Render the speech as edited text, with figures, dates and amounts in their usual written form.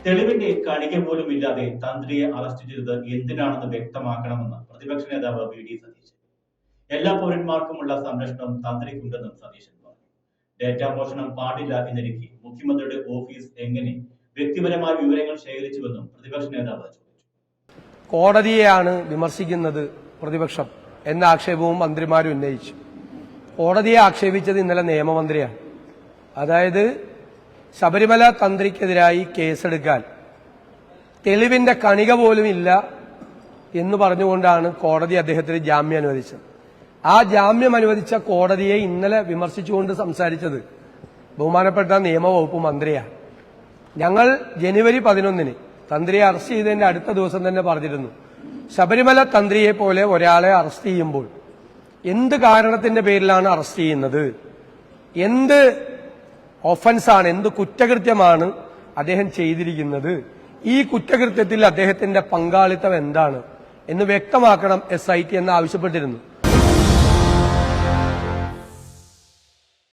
തെളിവിന്റെ കണിക പോലും ഇല്ലാതെ തന്ത്രിയെ അറസ്റ്റ് ചെയ്തത് എന്തിനാണെന്ന് വ്യക്തമാക്കണമെന്ന് പ്രതിപക്ഷ നേതാവ് വി.ഡി. സതീശൻ. എല്ലാ പൗരന്മാർക്കുമുള്ള സംരക്ഷണം തന്ത്രിക്കുണ്ടെന്നും സതീശൻ പറഞ്ഞു. ഡേറ്റാ മോഷണം പാടില്ല എന്നിരിക്കെ മുഖ്യമന്ത്രിയുടെ ഓഫീസ് എങ്ങനെ വ്യക്തിപരമായ വിവരങ്ങൾ ശേഖരിച്ചുവെന്നും പ്രതിപക്ഷ നേതാവ് ചോദിച്ചു. കോടതിയെയാണ് വിമർശിക്കുന്നത് പ്രതിപക്ഷം എന്ന ആക്ഷേപവും മന്ത്രിമാരും ഉന്നയിച്ചു. കോടതിയെ ആക്ഷേപിച്ചത് ഇന്നലെ നിയമമന്ത്രിയാണ്. അതായത് ശബരിമല തന്ത്രിക്കെതിരായി കേസെടുക്കാൻ തെളിവിന്റെ കണിക പോലും ഇല്ല എന്ന് പറഞ്ഞുകൊണ്ടാണ് കോടതി അദ്ദേഹത്തിന് ജാമ്യം അനുവദിച്ചത്. ആ ജാമ്യം അനുവദിച്ച കോടതിയെ ഇന്നലെ വിമർശിച്ചുകൊണ്ട് സംസാരിച്ചത് ബഹുമാനപ്പെട്ട നിയമവകുപ്പ് മന്ത്രിയാണ്. ഞങ്ങൾ ജനുവരി 11 തന്ത്രിയെ അറസ്റ്റ് ചെയ്തതിന്റെ അടുത്ത ദിവസം തന്നെ പറഞ്ഞിരുന്നു, ശബരിമല തന്ത്രിയെ പോലെ ഒരാളെ അറസ്റ്റ് ചെയ്യുമ്പോൾ എന്ത് കാരണത്തിന്റെ പേരിലാണ് അറസ്റ്റ് ചെയ്യുന്നത്, എന്ത് ഒഫൻസാണ്, എന്ത് കുറ്റകൃത്യമാണ് അദ്ദേഹം ചെയ്തിരിക്കുന്നത്, ഈ കുറ്റകൃത്യത്തിൽ അദ്ദേഹത്തിന്റെ പങ്കാളിത്തം എന്താണ് എന്ന് വ്യക്തമാക്കണം SIT എന്ന് ആവശ്യപ്പെട്ടിരുന്നു.